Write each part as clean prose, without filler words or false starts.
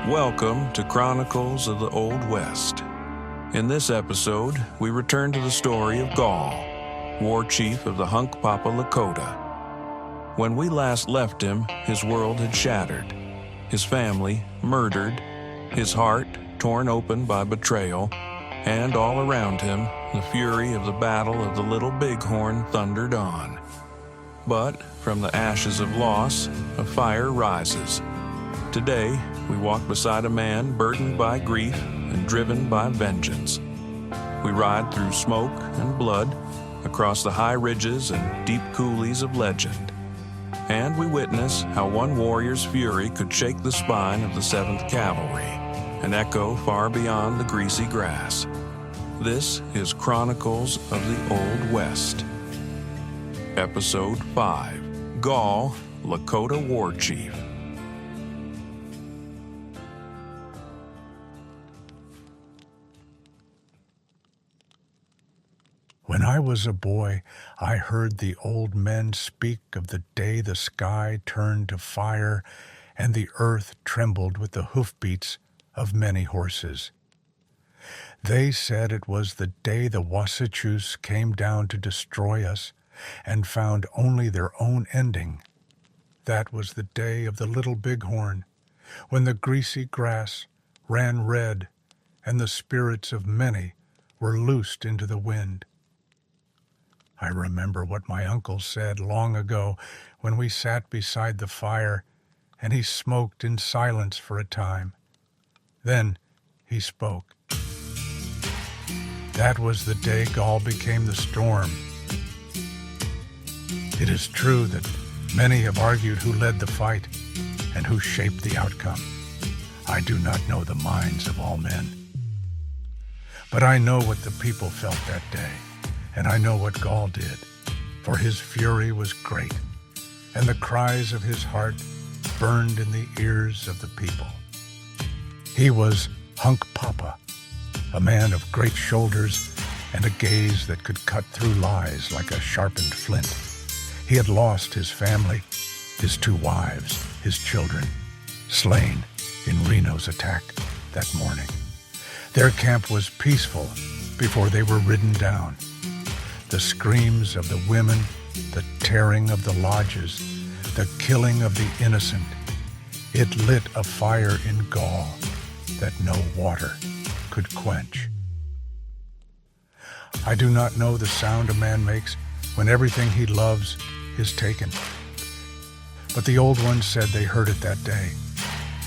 Welcome to Chronicles of the Old West. In this episode, we return to the story of Gall, war chief of the Hunkpapa Lakota. When we last left him, his world had shattered, his family murdered, his heart torn open by betrayal, and all around him, the fury of the Battle of the Little Bighorn thundered on. But from the ashes of loss, a fire rises. Today, we walk beside a man burdened by grief and driven by vengeance. We ride through smoke and blood, across the high ridges and deep coulees of legend. And we witness how one warrior's fury could shake the spine of the 7th Cavalry and echo far beyond the Greasy Grass. This is Chronicles of the Old West. Episode 5, Gall, Lakota War Chief. When I was a boy, I heard the old men speak of the day the sky turned to fire and the earth trembled with the hoofbeats of many horses. They said it was the day the Wasatchus came down to destroy us and found only their own ending. That was the day of the Little Bighorn, when the Greasy Grass ran red and the spirits of many were loosed into the wind. I remember what my uncle said long ago when we sat beside the fire and he smoked in silence for a time. Then he spoke. That was the day Gall became the storm. It is true that many have argued who led the fight and who shaped the outcome. I do not know the minds of all men. But I know what the people felt that day. And I know what Gall did, for his fury was great, and the cries of his heart burned in the ears of the people. He was Hunkpapa, a man of great shoulders and a gaze that could cut through lies like a sharpened flint. He had lost his family, his 2 wives, his children, slain in Reno's attack that morning. Their camp was peaceful before they were ridden down. The screams of the women, the tearing of the lodges, the killing of the innocent. It lit a fire in Gall that no water could quench. I do not know the sound a man makes when everything he loves is taken. But the old ones said they heard it that day.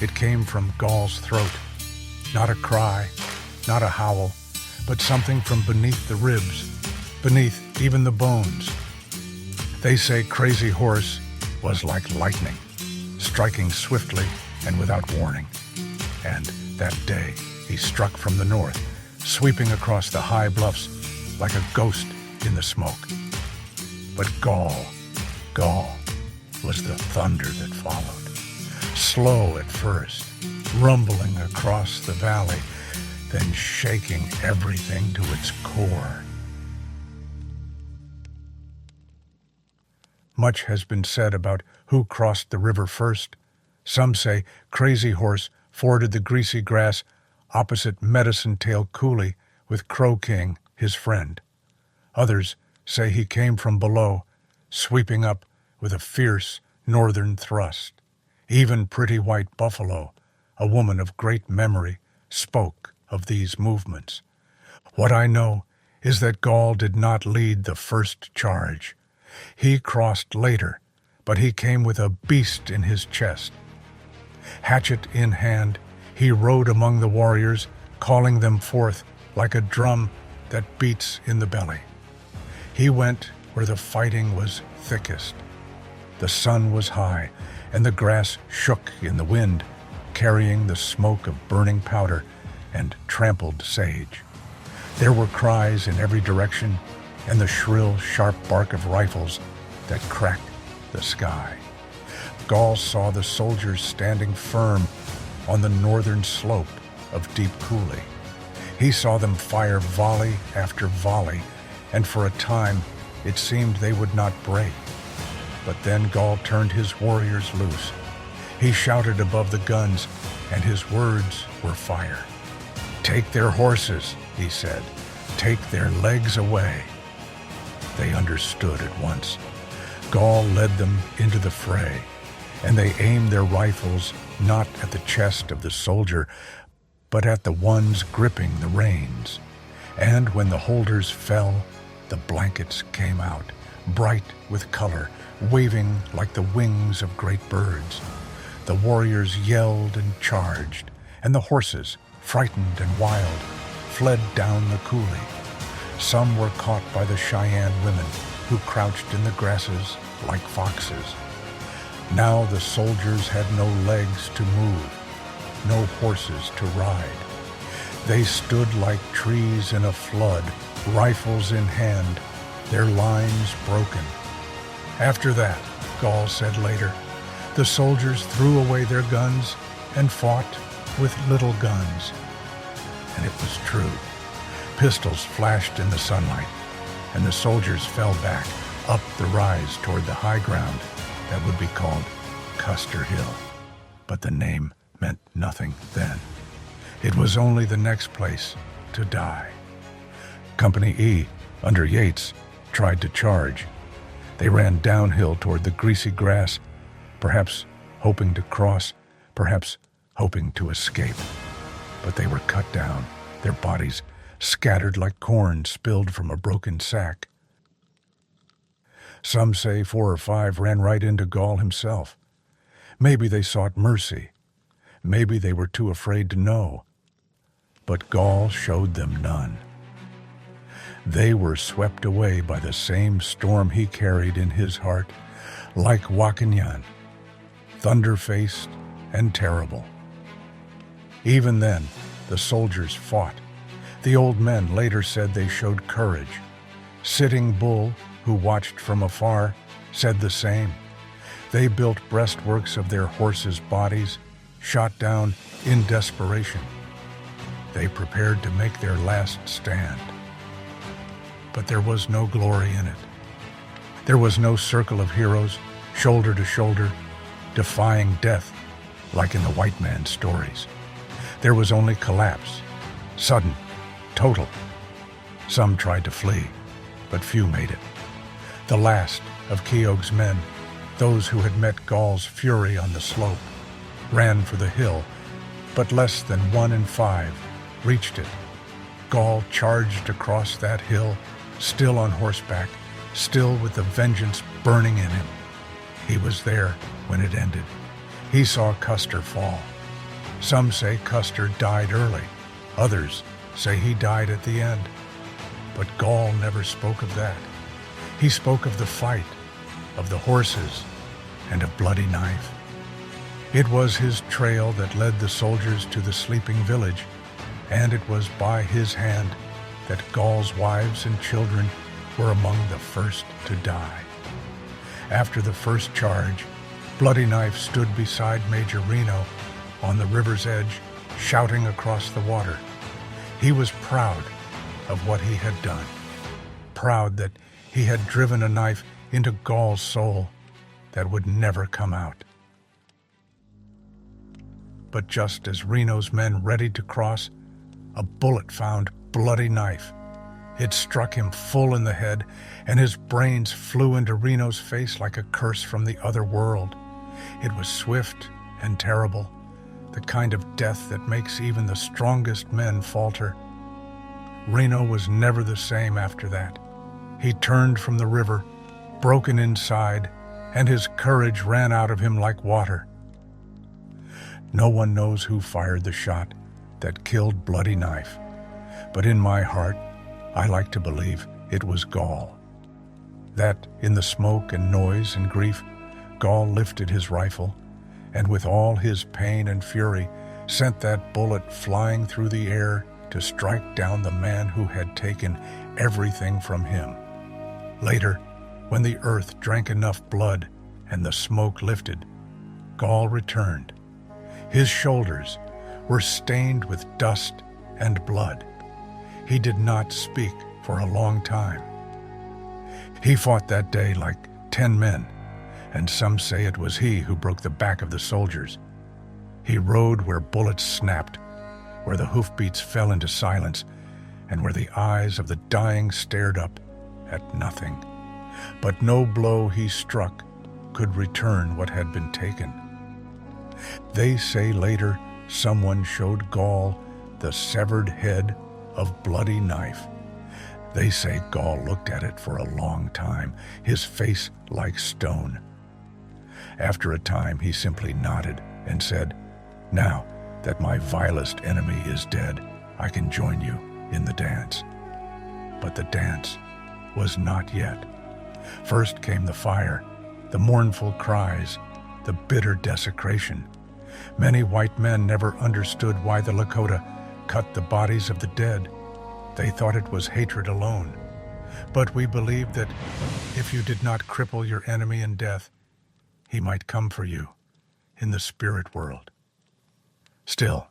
It came from Gall's throat. Not a cry, not a howl, but something from beneath the ribs, beneath even the bones. They say Crazy Horse was like lightning, striking swiftly and without warning. And that day he struck from the north, sweeping across the high bluffs like a ghost in the smoke. But Gall was the thunder that followed, slow at first, rumbling across the valley, then shaking everything to its core. Much has been said about who crossed the river first. Some say Crazy Horse forded the Greasy Grass opposite Medicine Tail Coulee with Crow King, his friend. Others say he came from below, sweeping up with a fierce northern thrust. Even Pretty White Buffalo, a woman of great memory, spoke of these movements. What I know is that Gall did not lead the first charge. He crossed later, but he came with a beast in his chest. Hatchet in hand, he rode among the warriors, calling them forth like a drum that beats in the belly. He went where the fighting was thickest. The sun was high, and the grass shook in the wind, carrying the smoke of burning powder and trampled sage. There were cries in every direction, and the shrill, sharp bark of rifles that cracked the sky. Gall saw the soldiers standing firm on the northern slope of Deep Coulee. He saw them fire volley after volley, and for a time it seemed they would not break. But then Gall turned his warriors loose. He shouted above the guns, and his words were fire. "Take their horses," he said. "Take their legs away." They understood at once. Gall led them into the fray, and they aimed their rifles not at the chest of the soldier, but at the ones gripping the reins. And when the holders fell, the blankets came out, bright with color, waving like the wings of great birds. The warriors yelled and charged, and the horses, frightened and wild, fled down the coulee. Some were caught by the Cheyenne women, who crouched in the grasses like foxes. Now the soldiers had no legs to move, no horses to ride. They stood like trees in a flood, rifles in hand, their lines broken. After that, Gall said later, the soldiers threw away their guns and fought with little guns. And it was true. Pistols flashed in the sunlight, and the soldiers fell back up the rise toward the high ground that would be called Custer Hill. But the name meant nothing then. It was only the next place to die. Company E, under Yates, tried to charge. They ran downhill toward the Greasy Grass, perhaps hoping to cross, perhaps hoping to escape. But they were cut down, their bodies scattered like corn spilled from a broken sack. Some say 4 or 5 ran right into Gall himself. Maybe they sought mercy. Maybe they were too afraid to know. But Gall showed them none. They were swept away by the same storm he carried in his heart, like Wakanyan, thunder-faced and terrible. Even then, the soldiers fought. The old men later said they showed courage. Sitting Bull, who watched from afar, said the same. They built breastworks of their horses' bodies, shot down in desperation. They prepared to make their last stand. But there was no glory in it. There was no circle of heroes, shoulder to shoulder, defying death like in the white man's stories. There was only collapse, sudden, total. Some tried to flee, but few made it. The last of Keogh's men, those who had met Gall's fury on the slope, ran for the hill, but less than 1 in 5 reached it. Gall charged across that hill, still on horseback, still with the vengeance burning in him. He was there when it ended. He saw Custer fall. Some say Custer died early. Others say he died at the end. But Gall never spoke of that. He spoke of the fight, of the horses, and of Bloody Knife. It was his trail that led the soldiers to the sleeping village, and it was by his hand that Gall's wives and children were among the first to die. After the first charge, Bloody Knife stood beside Major Reno on the river's edge, shouting across the water. He was proud of what he had done, proud that he had driven a knife into Gall's soul that would never come out. But just as Reno's men readied to cross, a bullet found Bloody Knife. It struck him full in the head, and his brains flew into Reno's face like a curse from the other world. It was swift and terrible, the kind of death that makes even the strongest men falter. Reno was never the same after that. He turned from the river, broken inside, and his courage ran out of him like water. No one knows who fired the shot that killed Bloody Knife, but in my heart, I like to believe it was Gall. That in the smoke and noise and grief, Gall lifted his rifle, and with all his pain and fury, sent that bullet flying through the air to strike down the man who had taken everything from him. Later, when the earth drank enough blood and the smoke lifted, Gall returned. His shoulders were stained with dust and blood. He did not speak for a long time. He fought that day like 10 men, and some say it was he who broke the back of the soldiers. He rode where bullets snapped, where the hoofbeats fell into silence, and where the eyes of the dying stared up at nothing. But no blow he struck could return what had been taken. They say later someone showed Gall the severed head of bloody knife. They say Gall looked at it for a long time, his face like stone. After a time he simply nodded and said, "Now that my vilest enemy is dead, I can join you in the dance." But the dance was not yet. First came the fire, the mournful cries, the bitter desecration. Many white men never understood why the Lakota cut the bodies of the dead. They thought it was hatred alone. But we believed that if you did not cripple your enemy in death, he might come for you in the spirit world. Still,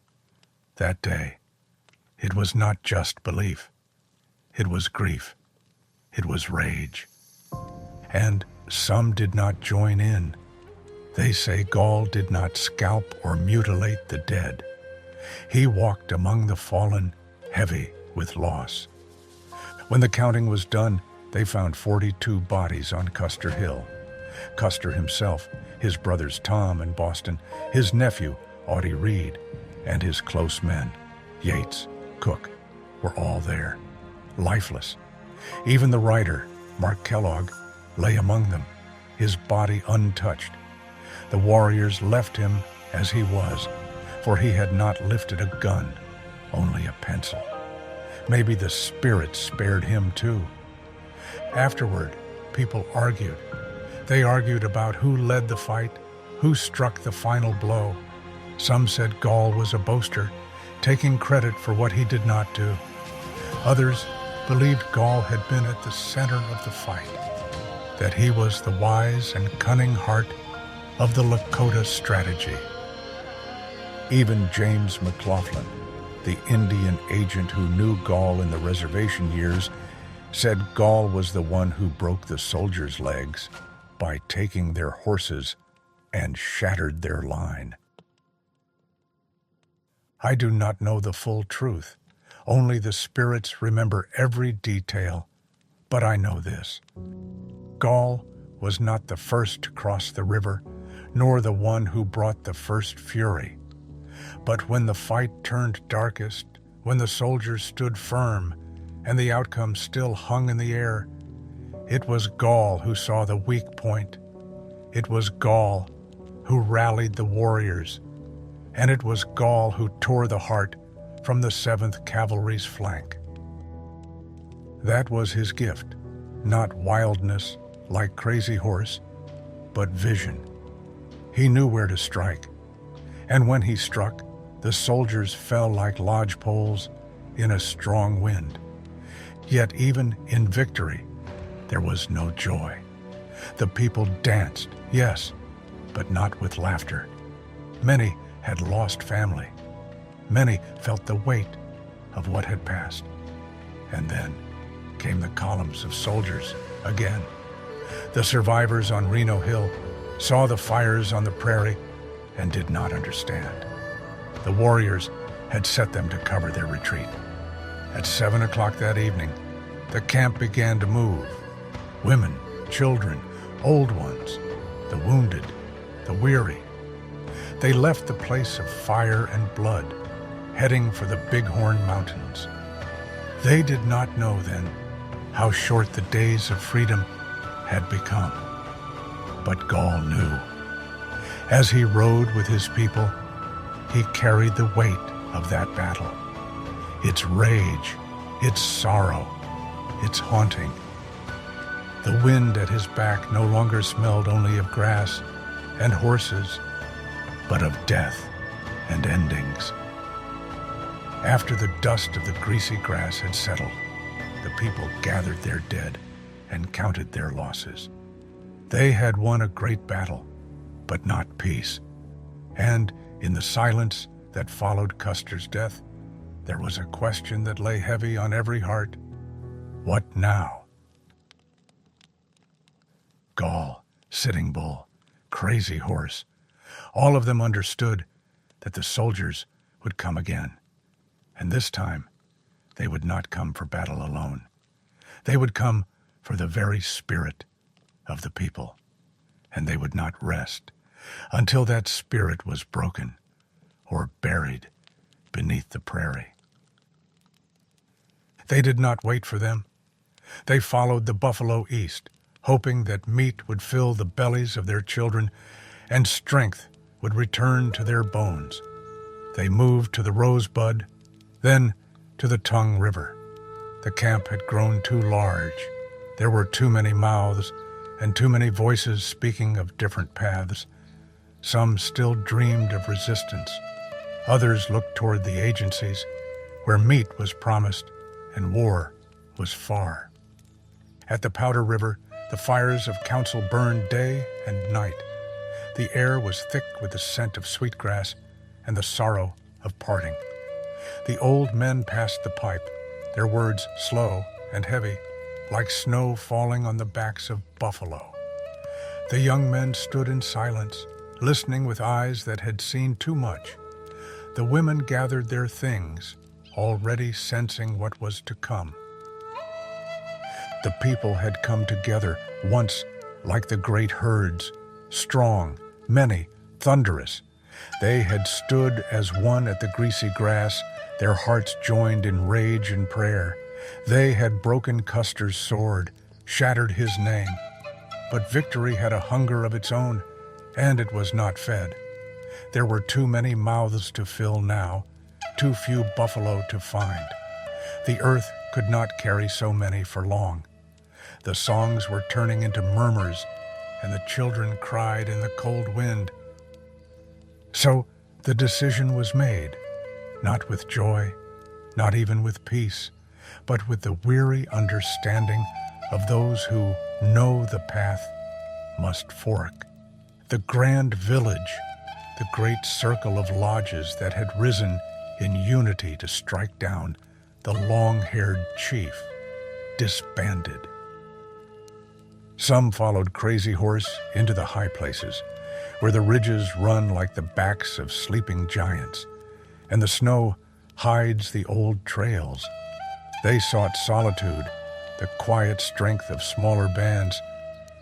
that day, it was not just belief. It was grief. It was rage. And some did not join in. They say Gall did not scalp or mutilate the dead. He walked among the fallen, heavy with loss. When the counting was done, they found 42 bodies on Custer Hill. Custer himself, his brothers Tom and Boston, his nephew, Audie Reed, and his close men, Yates, Cook, were all there, lifeless. Even the writer, Mark Kellogg, lay among them, his body untouched. The warriors left him as he was, for he had not lifted a gun, only a pencil. Maybe the spirit spared him too. Afterward, people argued. They argued about who led the fight, who struck the final blow. Some said Gall was a boaster, taking credit for what he did not do. Others believed Gall had been at the center of the fight, that he was the wise and cunning heart of the Lakota strategy. Even James McLaughlin, the Indian agent who knew Gall in the reservation years, said Gall was the one who broke the soldiers' legs by taking their horses and shattered their line. I do not know the full truth. Only the spirits remember every detail. But I know this. Gall was not the first to cross the river, nor the one who brought the first fury. But when the fight turned darkest, when the soldiers stood firm, and the outcome still hung in the air, it was Gall who saw the weak point. It was Gall who rallied the warriors, and it was Gall who tore the heart from the 7th Cavalry's flank. That was his gift, not wildness like Crazy Horse, but vision. He knew where to strike, and when he struck, the soldiers fell like lodge poles in a strong wind. Yet even in victory, there was no joy. The people danced, yes, but not with laughter. Many had lost family. Many felt the weight of what had passed. And then came the columns of soldiers again. The survivors on Reno Hill saw the fires on the prairie and did not understand. The warriors had set them to cover their retreat. At 7 o'clock that evening, the camp began to move. Women, children, old ones, the wounded, the weary. They left the place of fire and blood, heading for the Bighorn Mountains. They did not know then how short the days of freedom had become. But Gall knew. As he rode with his people, he carried the weight of that battle, its rage, its sorrow, its haunting. The wind at his back no longer smelled only of grass and horses, but of death and endings. After the dust of the Greasy Grass had settled, the people gathered their dead and counted their losses. They had won a great battle, but not peace. And in the silence that followed Custer's death, there was a question that lay heavy on every heart. What now? Gall, Sitting Bull, Crazy Horse. All of them understood that the soldiers would come again. And this time, they would not come for battle alone. They would come for the very spirit of the people. And they would not rest until that spirit was broken or buried beneath the prairie. They did not wait for them. They followed the buffalo east, hoping that meat would fill the bellies of their children and strength would return to their bones. They moved to the Rosebud, then to the Tongue River. The camp had grown too large. There were too many mouths and too many voices speaking of different paths. Some still dreamed of resistance. Others looked toward the agencies, where meat was promised and war was far. At the Powder River, the fires of council burned day and night. The air was thick with the scent of sweetgrass and the sorrow of parting. The old men passed the pipe, their words slow and heavy, like snow falling on the backs of buffalo. The young men stood in silence, listening with eyes that had seen too much. The women gathered their things, already sensing what was to come. The people had come together once like the great herds, strong, many, thunderous. They had stood as one at the Greasy Grass, their hearts joined in rage and prayer. They had broken Custer's sword, shattered his name. But victory had a hunger of its own, and it was not fed. There were too many mouths to fill now, too few buffalo to find. The earth could not carry so many for long. The songs were turning into murmurs, and the children cried in the cold wind. So the decision was made, not with joy, not even with peace, but with the weary understanding of those who know the path must fork. The grand village, the great circle of lodges that had risen in unity to strike down the long-haired chief, disbanded. Some followed Crazy Horse into the high places, where the ridges run like the backs of sleeping giants, and the snow hides the old trails. They sought solitude, the quiet strength of smaller bands,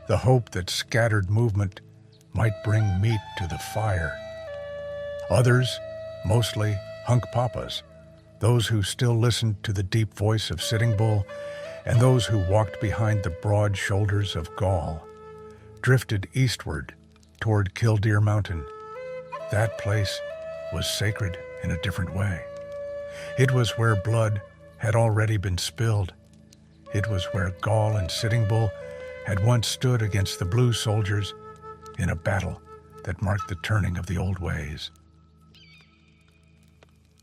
the hope that scattered movement might bring meat to the fire. Others, mostly Hunkpapas, those who still listened to the deep voice of Sitting Bull, and those who walked behind the broad shoulders of Gall, drifted eastward toward Killdeer Mountain. That place was sacred in a different way. It was where blood had already been spilled. It was where Gall and Sitting Bull had once stood against the blue soldiers in a battle that marked the turning of the old ways.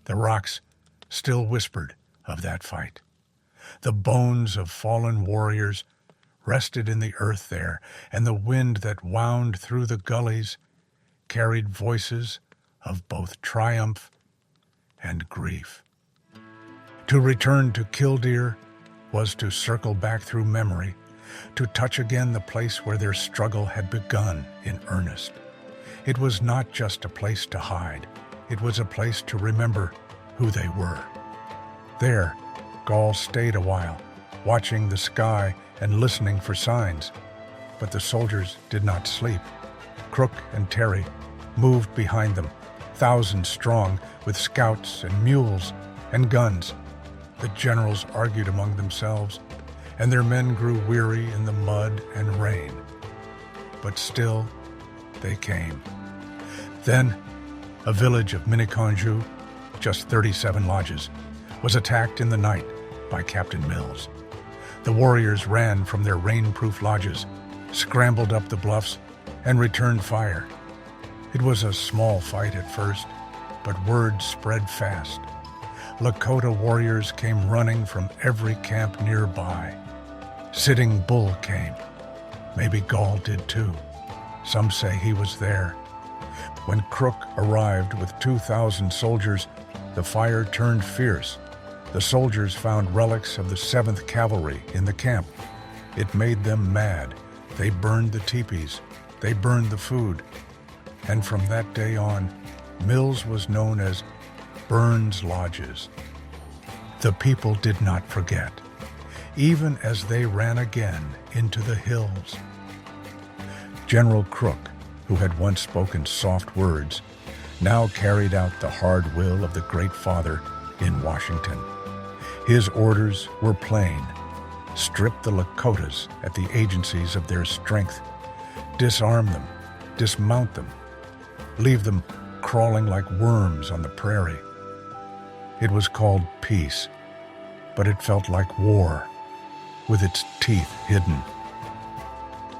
The rocks still whispered of that fight. The bones of fallen warriors rested in the earth there, and the wind that wound through the gullies carried voices of both triumph and grief. To return to Killdeer was to circle back through memory, to touch again the place where their struggle had begun in earnest. It was not just a place to hide. It was a place to remember who they were. There, Gall stayed a while, watching the sky and listening for signs. But the soldiers did not sleep. Crook and Terry moved behind them, thousands strong, with scouts and mules and guns. The generals argued among themselves, and their men grew weary in the mud and rain. But still, they came. Then, a village of Miniconjou, just 37 lodges, was attacked in the night by Captain Mills. The warriors ran from their rain-proof lodges, scrambled up the bluffs, and returned fire. It was a small fight at first, but word spread fast. Lakota warriors came running from every camp nearby. Sitting Bull came. Maybe Gall did too. Some say he was there. When Crook arrived with 2,000 soldiers, the fire turned fierce. The soldiers found relics of the 7th Cavalry in the camp. It made them mad. They burned the teepees. They burned the food, and from that day on, Mills was known as Burns Lodges. The people did not forget, even as they ran again into the hills. General Crook, who had once spoken soft words, now carried out the hard will of the Great Father in Washington. His orders were plain: strip the Lakotas at the agencies of their strength, disarm them, dismount them, leave them crawling like worms on the prairie. It was called peace, but it felt like war, with its teeth hidden.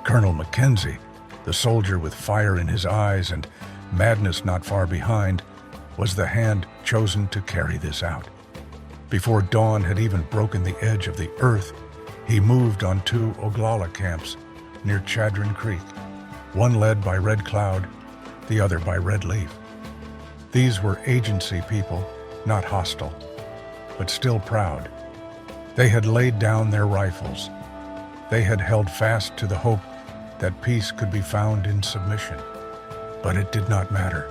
Colonel Mackenzie, the soldier with fire in his eyes and madness not far behind, was the hand chosen to carry this out. Before dawn had even broken the edge of the earth, he moved on 2 Oglala camps near Chadron Creek, one led by Red Cloud, the other by Red Leaf. These were agency people, not hostile, but still proud. They had laid down their rifles. They had held fast to the hope that peace could be found in submission. But it did not matter.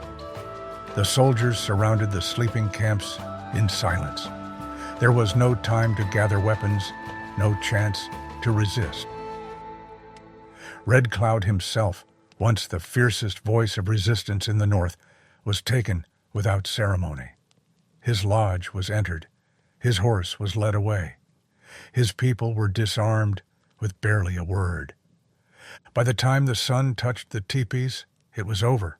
The soldiers surrounded the sleeping camps in silence. There was no time to gather weapons, no chance to resist. Red Cloud himself, once the fiercest voice of resistance in the North, was taken without ceremony. His lodge was entered. His horse was led away. His people were disarmed with barely a word. By the time the sun touched the teepees, it was over.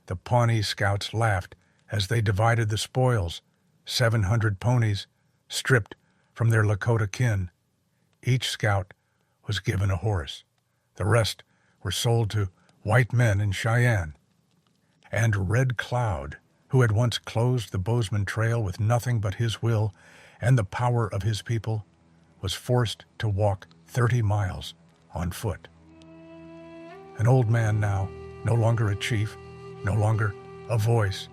The Pawnee scouts laughed as they divided the spoils, 700 ponies, stripped from their Lakota kin. Each scout was given a horse. The rest were sold to white men in Cheyenne. And Red Cloud, who had once closed the Bozeman Trail with nothing but his will and the power of his people, was forced to walk 30 miles on foot. An old man now, no longer a chief, no longer a voice,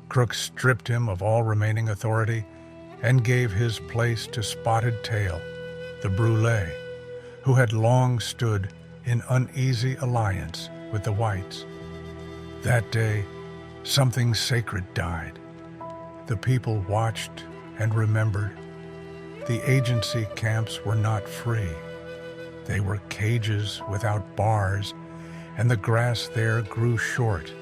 Crook stripped him of all remaining authority and gave his place to Spotted Tail, the Brûlé, who had long stood in uneasy alliance with the whites. That day, something sacred died. The people watched and remembered. The agency camps were not free. They were cages without bars, and the grass there grew short.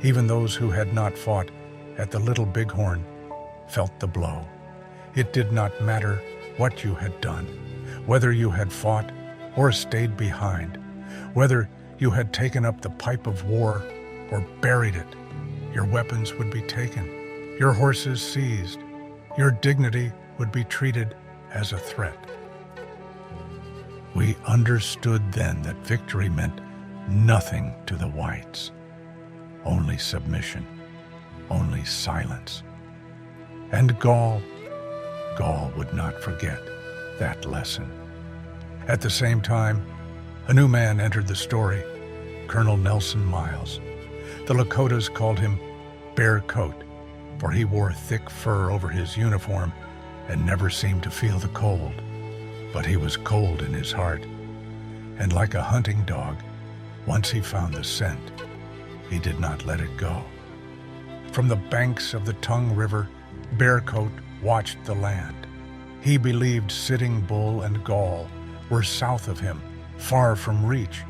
Even those who had not fought at the Little Bighorn felt the blow. It did not matter what you had done, whether you had fought or stayed behind, whether you had taken up the pipe of war or buried it. Your weapons would be taken, your horses seized, your dignity would be treated as a threat. We understood then that victory meant nothing to the whites, only submission, only silence. And Gall would not forget that lesson. At the same time, a new man entered the story, Colonel Nelson Miles. The Lakotas called him Bear Coat, for he wore thick fur over his uniform and never seemed to feel the cold. But he was cold in his heart, and like a hunting dog, once he found the scent, he did not let it go. From the banks of the Tongue River, Bear Coat watched the land. He believed Sitting Bull and Gall were south of him, far from reach,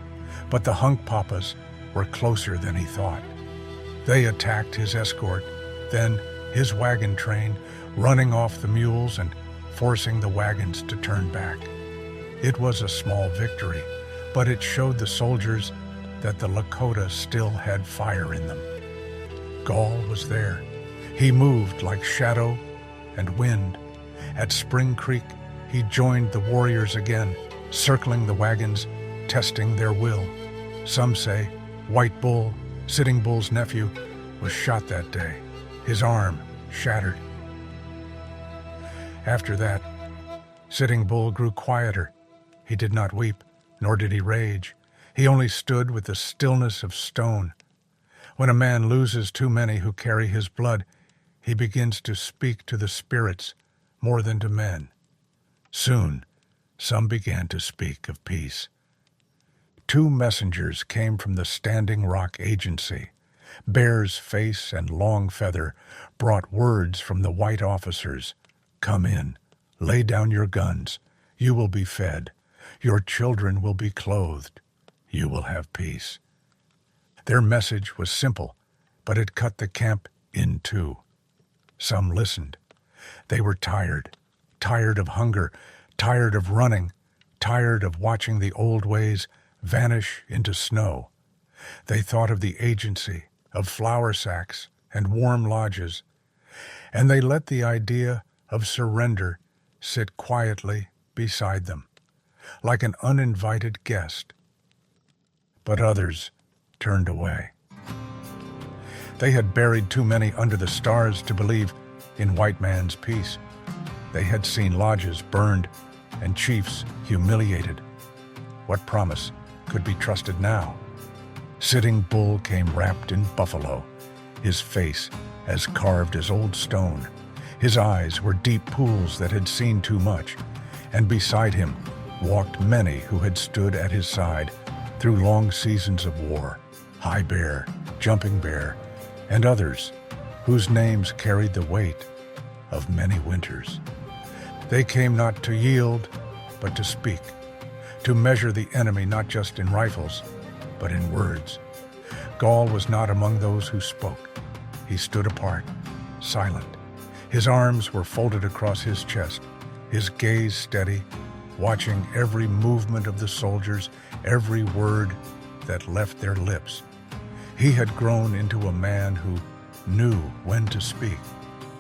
but the Hunkpapas were closer than he thought. They attacked his escort, then his wagon train, running off the mules and forcing the wagons to turn back. It was a small victory, but it showed the soldiers that the Lakota still had fire in them. Gall was there. He moved like shadow and wind. At Spring Creek, he joined the warriors again, circling the wagons, testing their will. Some say White Bull, Sitting Bull's nephew, was shot that day, his arm shattered. After that, Sitting Bull grew quieter. He did not weep, nor did he rage. He only stood with the stillness of stone. When a man loses too many who carry his blood, he begins to speak to the spirits more than to men. Soon, some began to speak of peace. 2 messengers came from the Standing Rock Agency. Bear's Face and Long Feather brought words from the white officers. "Come in, lay down your guns, you will be fed, your children will be clothed, you will have peace." Their message was simple, but it cut the camp in 2. Some listened. They were tired of hunger, tired of running, tired of watching the old ways vanish into snow. They thought of the agency, of flour sacks and warm lodges, and they let the idea of surrender sit quietly beside them, like an uninvited guest. But others turned away. They had buried too many under the stars to believe in white man's peace. They had seen lodges burned and chiefs humiliated. What promise could be trusted now? Sitting Bull came wrapped in buffalo, his face as carved as old stone. His eyes were deep pools that had seen too much, and beside him walked many who had stood at his side through long seasons of war, High Bear, Jumping Bear, and others whose names carried the weight of many winters. They came not to yield, but to speak, to measure the enemy not just in rifles, but in words. Gall was not among those who spoke. He stood apart, silent. His arms were folded across his chest, his gaze steady, watching every movement of the soldiers, every word that left their lips. He had grown into a man who knew when to speak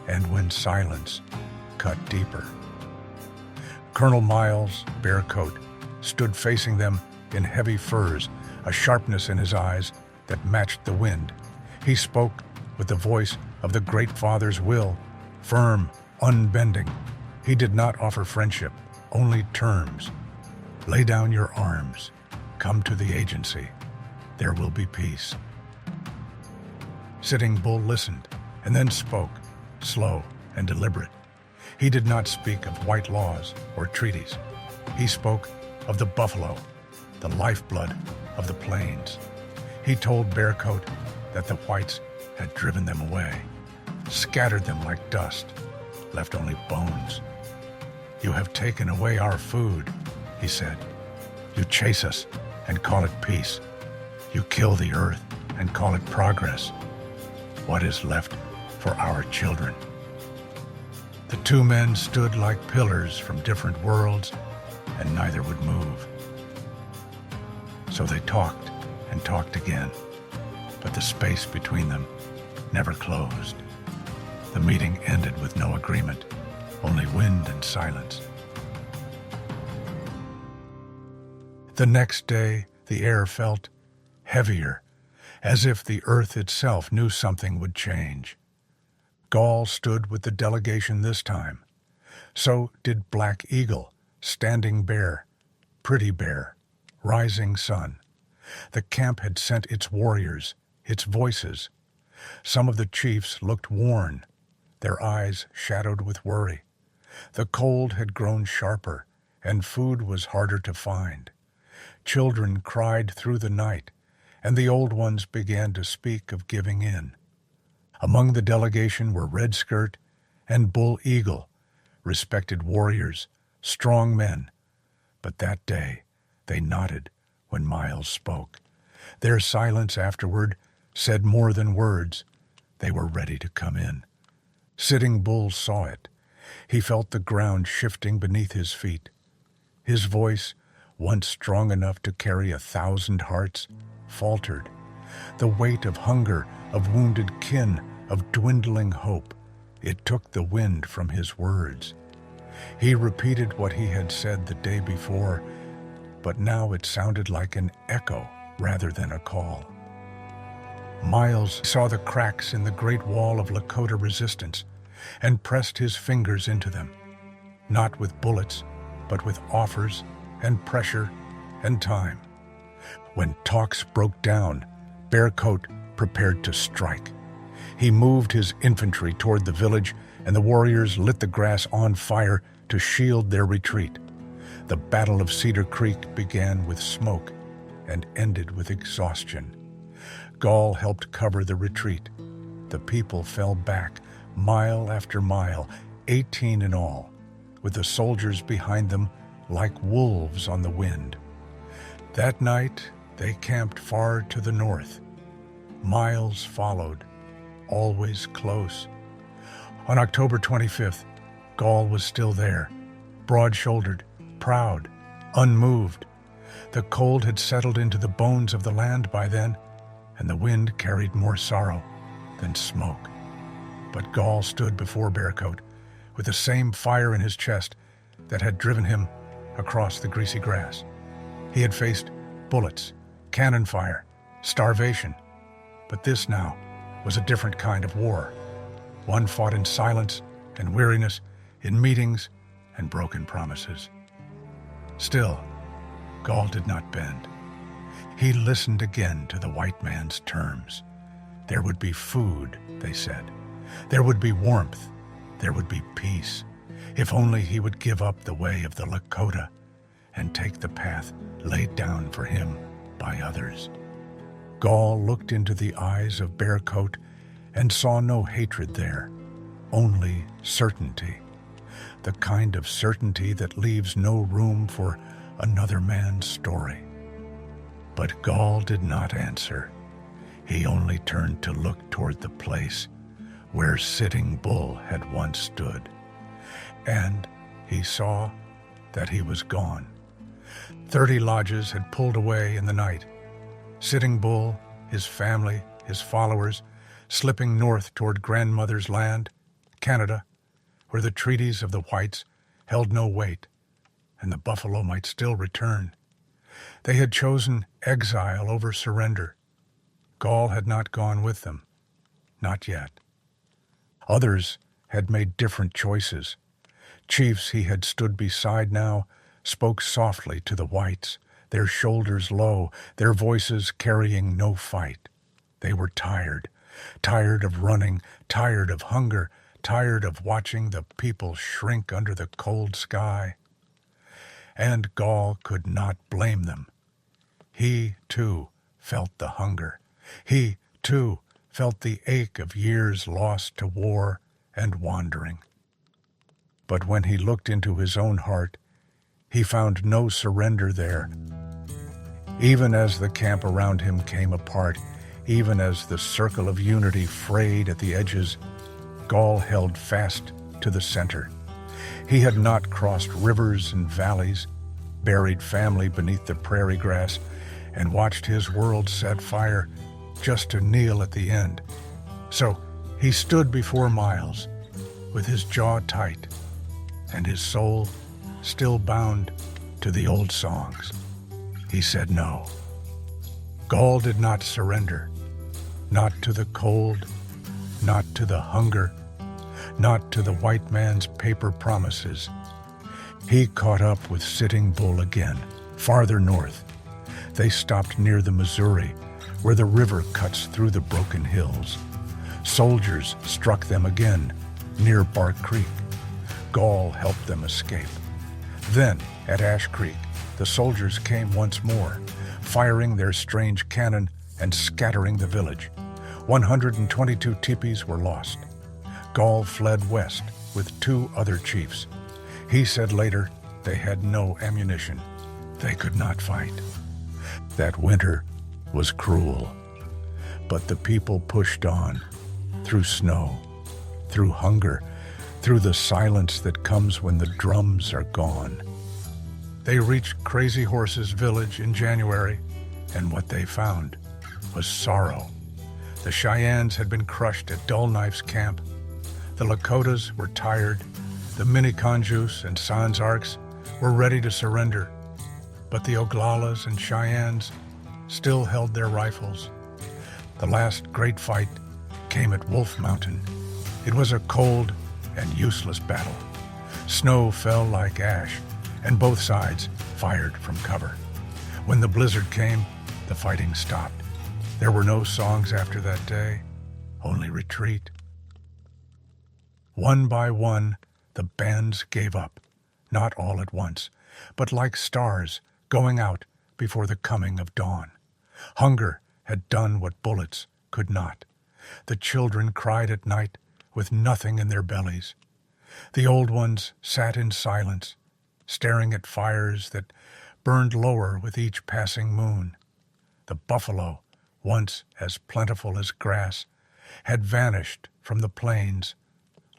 and when silence cut deeper. Colonel Miles, Bear Coat, stood facing them in heavy furs, a sharpness in his eyes that matched the wind. He spoke with the voice of the Great Father's will, firm, unbending. He did not offer friendship, only terms. Lay down your arms. Come to the agency. There will be peace. Sitting Bull listened and then spoke, slow and deliberate. He did not speak of white laws or treaties. He spoke of the buffalo, the lifeblood of the plains. He told Bear Coat that the whites had driven them away, scattered them like dust, left only bones. "You have taken away our food," he said. "You chase us and call it peace. You kill the earth and call it progress. What is left for our children?" The 2 men stood like pillars from different worlds, and neither would move. So they talked and talked again, but the space between them never closed. The meeting ended with no agreement, only wind and silence. The next day, the air felt heavier, as if the earth itself knew something would change. Gall stood with the delegation this time. So did Black Eagle, Standing Bear, Pretty Bear, Rising Sun. The camp had sent its warriors, its voices. Some of the chiefs looked worn, their eyes shadowed with worry. The cold had grown sharper, and food was harder to find. Children cried through the night, and the old ones began to speak of giving in. Among the delegation were Red Skirt and Bull Eagle, respected warriors, strong men. But that day they nodded when Miles spoke. Their silence afterward said more than words. They were ready to come in. Sitting Bull saw it. He felt the ground shifting beneath his feet. His voice, once strong enough to carry 1,000 hearts, faltered. The weight of hunger, of wounded kin, of dwindling hope. It took the wind from his words. He repeated what he had said the day before, but now it sounded like an echo rather than a call. Miles saw the cracks in the great wall of Lakota resistance and pressed his fingers into them, not with bullets, but with offers and pressure and time. When talks broke down, Bear Coat prepared to strike. He moved his infantry toward the village, and the warriors lit the grass on fire to shield their retreat. The Battle of Cedar Creek began with smoke, and ended with exhaustion. Gall helped cover the retreat. The people fell back, mile after mile, 18 in all, with the soldiers behind them like wolves on the wind. That night, they camped far to the north. Miles followed, always close. On October 25th, Gall was still there, broad-shouldered, proud, unmoved. The cold had settled into the bones of the land by then, and the wind carried more sorrow than smoke. But Gall stood before Bearcoat with the same fire in his chest that had driven him across the Greasy Grass. He had faced bullets, cannon fire, starvation, but this now was a different kind of war, one fought in silence and weariness, in meetings and broken promises. Still, Gall did not bend. He listened again to the white man's terms. There would be food, they said. There would be warmth. There would be peace, if only he would give up the way of the Lakota and take the path laid down for him by others. Gall looked into the eyes of Bearcoat and saw no hatred there, only certainty, the kind of certainty that leaves no room for another man's story. But Gall did not answer. He only turned to look toward the place where Sitting Bull had once stood. And he saw that he was gone. 30 lodges had pulled away in the night. Sitting Bull, his family, his followers, slipping north toward Grandmother's land, Canada, where the treaties of the whites held no weight, and the buffalo might still return. They had chosen exile over surrender. Gall had not gone with them. Not yet. Others had made different choices. Chiefs he had stood beside now spoke softly to the whites, their shoulders low, their voices carrying no fight. They were tired of running, tired of hunger, tired of watching the people shrink under the cold sky. And Gall could not blame them. He, too, felt the hunger. He, too, felt the ache of years lost to war and wandering. But when he looked into his own heart, he found no surrender there. Even as the camp around him came apart, even as the circle of unity frayed at the edges, Gall held fast to the center. He had not crossed rivers and valleys, buried family beneath the prairie grass, and watched his world set fire just to kneel at the end. So he stood before Miles, with his jaw tight, and his soul still bound to the old songs. He said no. Gall did not surrender, not to the cold, not to the hunger, not to the white man's paper promises. He caught up with Sitting Bull again, farther north. They stopped near the Missouri, where the river cuts through the broken hills. Soldiers struck them again, near Bark Creek. Gall helped them escape. Then, at Ash Creek, the soldiers came once more, firing their strange cannon and scattering the village. 122 teepees were lost. Gall fled west with 2 other chiefs. He said later they had no ammunition. They could not fight. That winter was cruel. But the people pushed on, through snow, through hunger, through the silence that comes when the drums are gone. They reached Crazy Horse's village in January, and what they found was sorrow. The Cheyennes had been crushed at Dull Knife's camp. The Lakotas were tired. The Miniconjous and Sans Arcs were ready to surrender. But the Oglalas and Cheyennes still held their rifles. The last great fight came at Wolf Mountain. It was a cold and useless battle. Snow fell like ash, and both sides fired from cover. When the blizzard came, the fighting stopped. There were no songs after that day, only retreat. One by one, the bands gave up, not all at once, but like stars going out before the coming of dawn. Hunger had done what bullets could not. The children cried at night with nothing in their bellies. The old ones sat in silence, staring at fires that burned lower with each passing moon. The buffalo, once as plentiful as grass, had vanished from the plains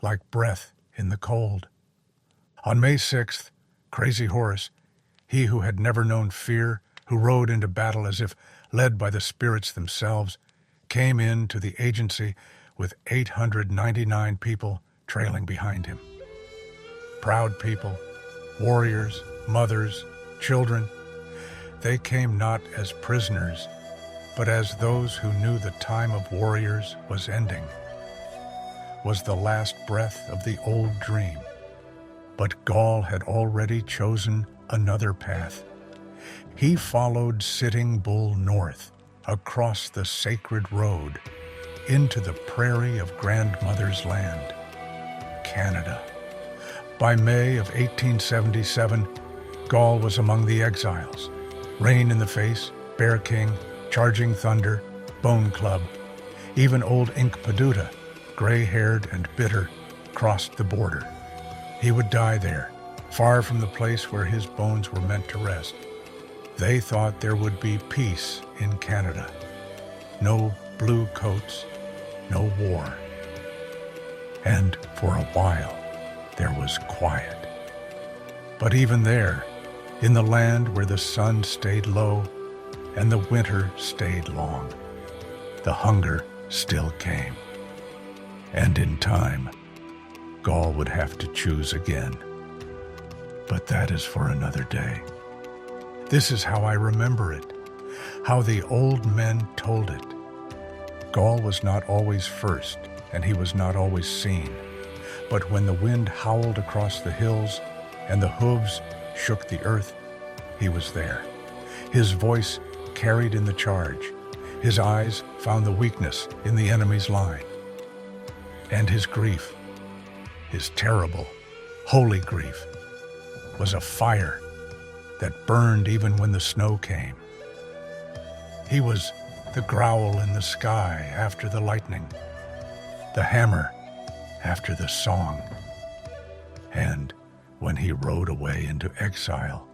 like breath in the cold. On May 6th, Crazy Horse, he who had never known fear, who rode into battle as if led by the spirits themselves, came in to the agency with 899 people trailing behind him. Proud people, warriors, mothers, children, they came not as prisoners, but as those who knew the time of warriors was ending, was the last breath of the old dream. But Gall had already chosen another path. He followed Sitting Bull north, across the sacred road, into the prairie of Grandmother's land, Canada. By May of 1877, Gall was among the exiles. Rain in the Face, Bear King, Charging Thunder, Bone Club, even old Hunkpapa, gray-haired and bitter, crossed the border. He would die there, far from the place where his bones were meant to rest. They thought there would be peace in Canada. No blue coats, no war. And for a while, there was quiet. But even there, in the land where the sun stayed low and the winter stayed long, the hunger still came. And in time, Gall would have to choose again. But that is for another day. This is how I remember it, how the old men told it. Gall was not always first, and he was not always seen. But when the wind howled across the hills and the hooves shook the earth, he was there. His voice carried in the charge. His eyes found the weakness in the enemy's line. And his grief, his terrible, holy grief, was a fire that burned even when the snow came. He was the growl in the sky after the lightning, the hammer after the song. And when he rode away into exile,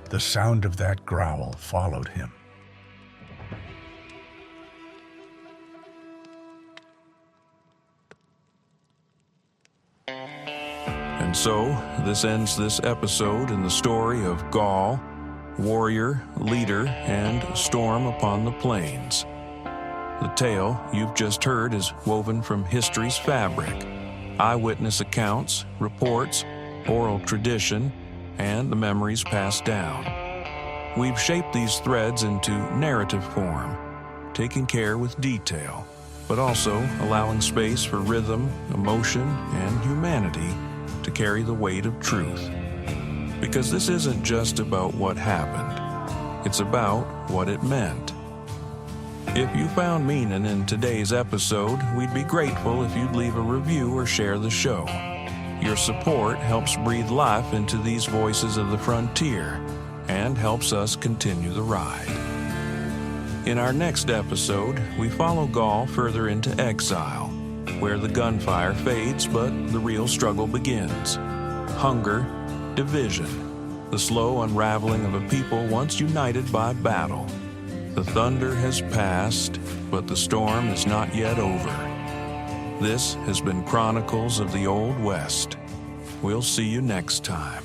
the sound of that growl followed him. And so, this ends this episode in the story of Gall, warrior, leader, and storm upon the plains. The tale you've just heard is woven from history's fabric, eyewitness accounts, reports, oral tradition, and the memories passed down. We've shaped these threads into narrative form, taking care with detail, but also allowing space for rhythm, emotion, and humanity to carry the weight of truth. Because this isn't just about what happened, it's about what it meant. If you found meaning in today's episode, we'd be grateful if you'd leave a review or share the show. Your support helps breathe life into these voices of the frontier and helps us continue the ride. In our next episode, we follow Gall further into exile, where the gunfire fades but the real struggle begins. Hunger, division, the slow unraveling of a people once united by battle. The thunder has passed, but the storm is not yet over. This has been Chronicles of the Old West. We'll see you next time.